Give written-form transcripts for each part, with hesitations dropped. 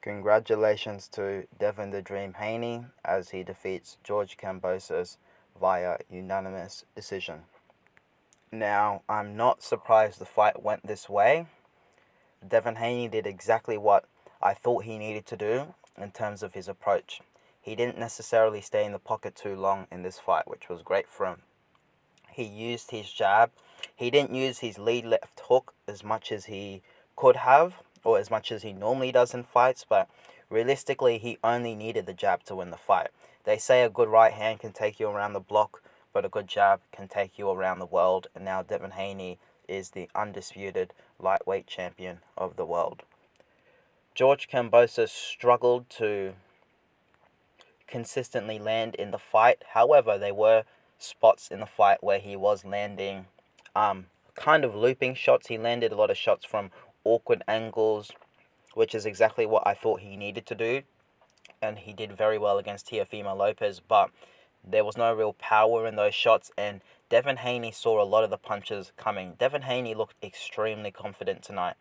Congratulations to Devin the Dream Haney as he defeats George Kambosos via unanimous decision. Now, I'm not surprised the fight went this way. Devin Haney did exactly what I thought he needed to do in terms of his approach. He didn't necessarily stay in the pocket too long in this fight, which was great for him. He used his jab. He didn't use his lead left hook as much as he could have, or as much as he normally does in fights, but realistically, he only needed the jab to win the fight. They say a good right hand can take you around the block, but a good jab can take you around the world, and now Devin Haney is the undisputed lightweight champion of the world. George Kambosos struggled to consistently land in the fight. However, there were spots in the fight where he was landing kind of looping shots. He landed a lot of shots from awkward angles, which is exactly what I thought he needed to do. And he did very well against Teofimo Lopez, but there was no real power in those shots, and Devin Haney saw a lot of the punches coming. Devin Haney looked extremely confident tonight.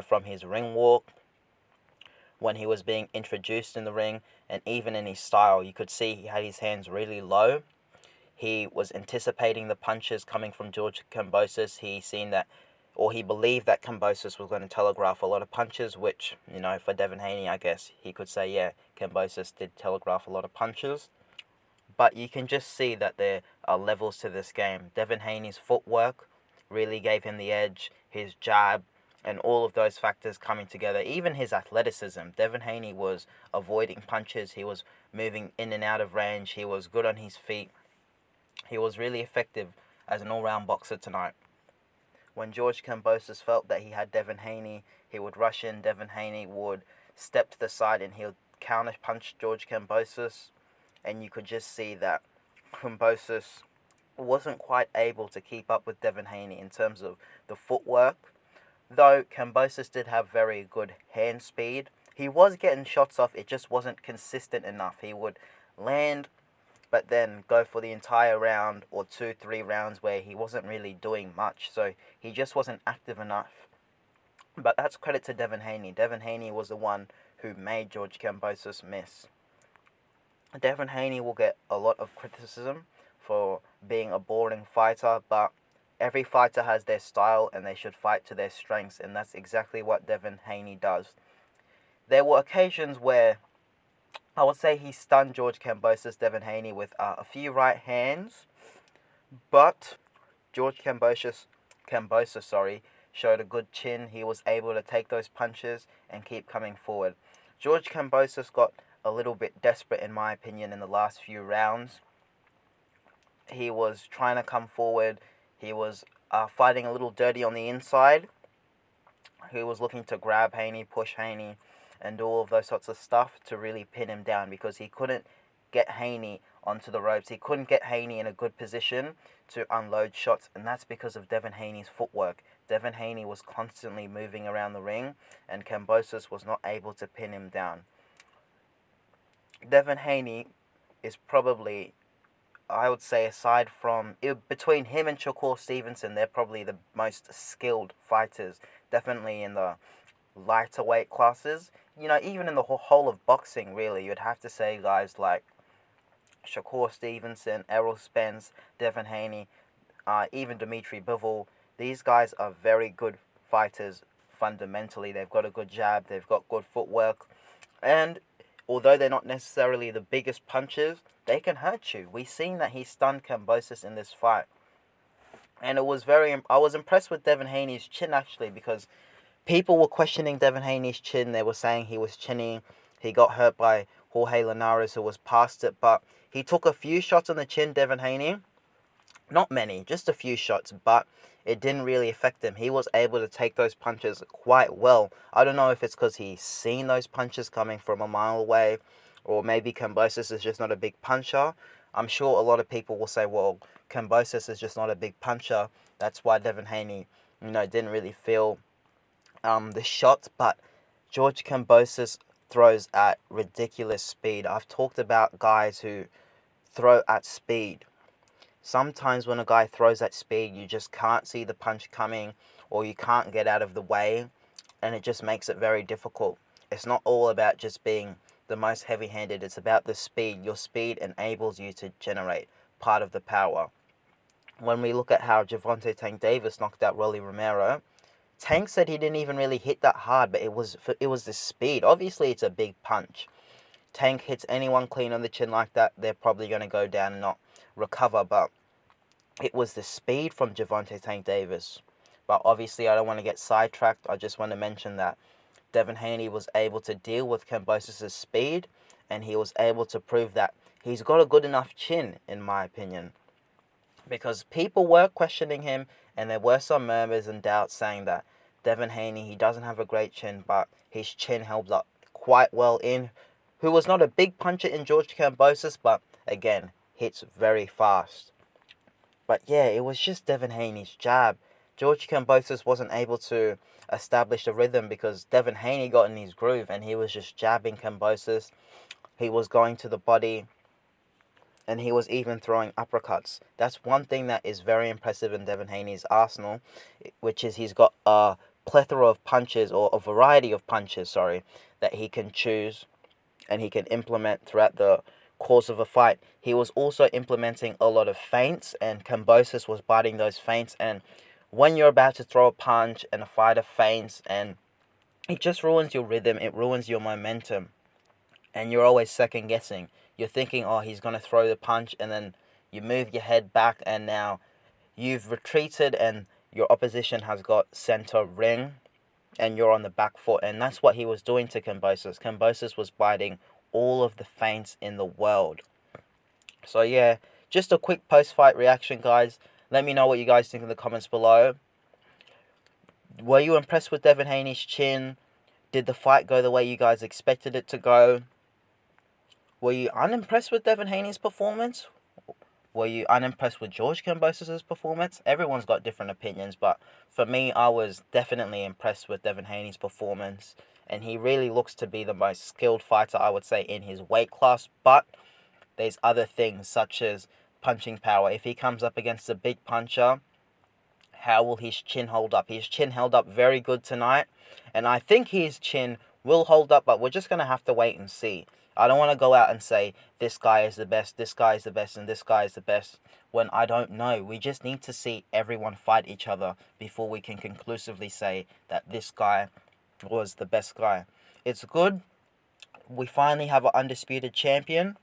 From his ring walk, when he was being introduced in the ring, and even in his style, you could see he had his hands really low. He was anticipating the punches coming from George Kambosos. He believed that Kambosos was going to telegraph a lot of punches, which, for Devin Haney, I guess he could say, yeah, Kambosos did telegraph a lot of punches. But you can just see that there are levels to this game. Devin Haney's footwork really gave him the edge, his jab, and all of those factors coming together. Even his athleticism. Devin Haney was avoiding punches. He was moving in and out of range. He was good on his feet. He was really effective as an all-round boxer tonight. When George Kambosos felt that he had Devin Haney, he would rush in. Devin Haney would step to the side and he would counter-punch George Kambosos. And you could just see that Kambosos wasn't quite able to keep up with Devin Haney in terms of the footwork. Though Kambosos did have very good hand speed, he was getting shots off, it just wasn't consistent enough. He would land, but then go for the entire round or 2-3 rounds where he wasn't really doing much. So he just wasn't active enough. But that's credit to Devin Haney. Devin Haney was the one who made George Kambosos miss. Devin Haney will get a lot of criticism for being a boring fighter, but every fighter has their style and they should fight to their strengths, and that's exactly what Devin Haney does. There were occasions where I would say he stunned George Kambosos, Devin Haney, with a few right hands, but George Kambosos, showed a good chin. He was able to take those punches and keep coming forward. George Kambosos got a little bit desperate, in my opinion, in the last few rounds. He was trying to come forward. He was fighting a little dirty on the inside. He was looking to grab Haney, push Haney, and do all of those sorts of stuff to really pin him down, because he couldn't get Haney onto the ropes. He couldn't get Haney in a good position to unload shots, and that's because of Devin Haney's footwork. Devin Haney was constantly moving around the ring, and Kambosos was not able to pin him down. Devin Haney is probably, I would say, between him and Shakur Stevenson, they're probably the most skilled fighters, definitely in the lighter weight classes. Even in the whole of boxing, really, you'd have to say guys like Shakur Stevenson, Errol Spence, Devin Haney, even Dimitri Bivol. These guys are very good fighters fundamentally. They've got a good jab, they've got good footwork, and although they're not necessarily the biggest punchers, they can hurt you. We've seen that he stunned Kambosos in this fight. And I was impressed with Devin Haney's chin, actually, because people were questioning Devin Haney's chin. They were saying he was chinning. He got hurt by Jorge Linares, who was past it. But he took a few shots on the chin, Devin Haney. Not many, just a few shots, but it didn't really affect him. He was able to take those punches quite well. I don't know if it's because he's seen those punches coming from a mile away, or maybe Kambosos is just not a big puncher. I'm sure a lot of people will say, well, Kambosos is just not a big puncher. That's why Devin Haney, didn't really feel the shots. But George Kambosos throws at ridiculous speed. I've talked about guys who throw at speed. Sometimes when a guy throws at speed, you just can't see the punch coming, or you can't get out of the way, and it just makes it very difficult. It's not all about just being the most heavy-handed. It's about the speed. Your speed enables you to generate part of the power. When we look at how Gervonta Tank Davis knocked out Rolly Romero, Tank said he didn't even really hit that hard, but it was the speed. Obviously, it's a big punch. Tank hits anyone clean on the chin like that, they're probably going to go down and not recover. But it was the speed from Gervonta Tank Davis. But obviously, I don't want to get sidetracked. I just want to mention that Devin Haney was able to deal with Kambosos' speed, and he was able to prove that he's got a good enough chin, in my opinion. Because people were questioning him, and there were some murmurs and doubts saying that Devin Haney, he doesn't have a great chin, but his chin held up quite well in who was not a big puncher in George Kambosos, but again, hits very fast. But yeah, it was just Devin Haney's jab. George Kambosos wasn't able to establish a rhythm because Devin Haney got in his groove and he was just jabbing Kambosos. He was going to the body and he was even throwing uppercuts. That's one thing that is very impressive in Devin Haney's arsenal, which is he's got a plethora of punches, or a variety of punches, sorry, that he can choose and he can implement throughout the course of a fight. He was also implementing a lot of feints, and Kambosos was biting those feints. And when you're about to throw a punch and a fighter feints, and it just ruins your rhythm, it ruins your momentum, and you're always second guessing. You're thinking, oh, he's going to throw the punch, and then you move your head back, and now you've retreated, and your opposition has got center ring, and you're on the back foot. And that's what he was doing to Kambosos. Kambosos was biting all of the feints in the world. So yeah, just a quick post-fight reaction, guys. Let me know what you guys think in the comments below. Were you impressed with Devin Haney's chin? Did the fight go the way you guys expected it to go? Were you unimpressed with Devin Haney's performance? Were you unimpressed with George Kambosos' performance? Everyone's got different opinions, but for me, I was definitely impressed with Devin Haney's performance. And he really looks to be the most skilled fighter, I would say, in his weight class. But there's other things, such as punching power. If he comes up against a big puncher, how will his chin hold up? His chin held up very good tonight. And I think his chin will hold up, but we're just going to have to wait and see. I don't want to go out and say, this guy is the best, this guy is the best, and this guy is the best, when I don't know. We just need to see everyone fight each other before we can conclusively say that this guy was the best guy. It's good. We finally have an undisputed champion.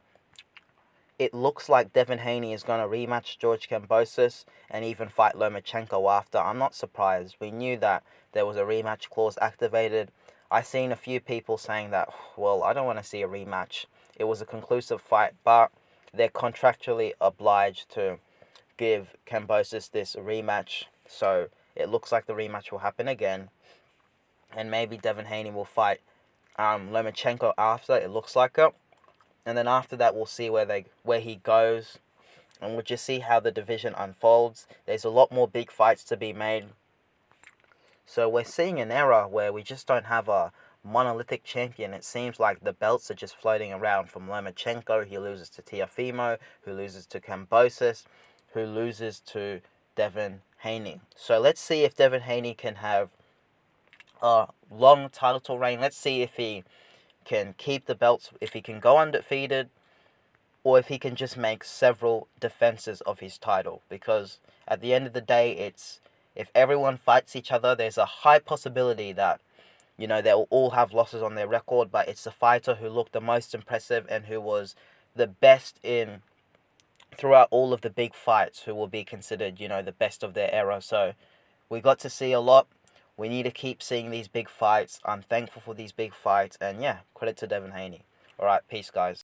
It looks like Devin Haney is going to rematch George Kambosos and even fight Lomachenko after. I'm not surprised. We knew that there was a rematch clause activated. I've seen a few people saying that, well, I don't want to see a rematch. It was a conclusive fight, but they're contractually obliged to give Kambosos this rematch. So it looks like the rematch will happen again. And maybe Devin Haney will fight Lomachenko after. It looks like it. And then after that, we'll see where he goes, and we'll just see how the division unfolds. There's a lot more big fights to be made. So we're seeing an era where we just don't have a monolithic champion. It seems like the belts are just floating around from Lomachenko. He loses to Teofimo, who loses to Kambosos, who loses to Devin Haney. So let's see if Devin Haney can have a long title reign. Let's see if he can keep the belts, if he can go undefeated, or if he can just make several defenses of his title. Because at the end of the day, it's, if everyone fights each other, there's a high possibility that, you know, they'll all have losses on their record, but it's the fighter who looked the most impressive and who was the best in throughout all of the big fights, who will be considered, you know, the best of their era. So we got to see a lot. We need to keep seeing these big fights. I'm thankful for these big fights. And yeah, credit to Devin Haney. Alright, peace, guys.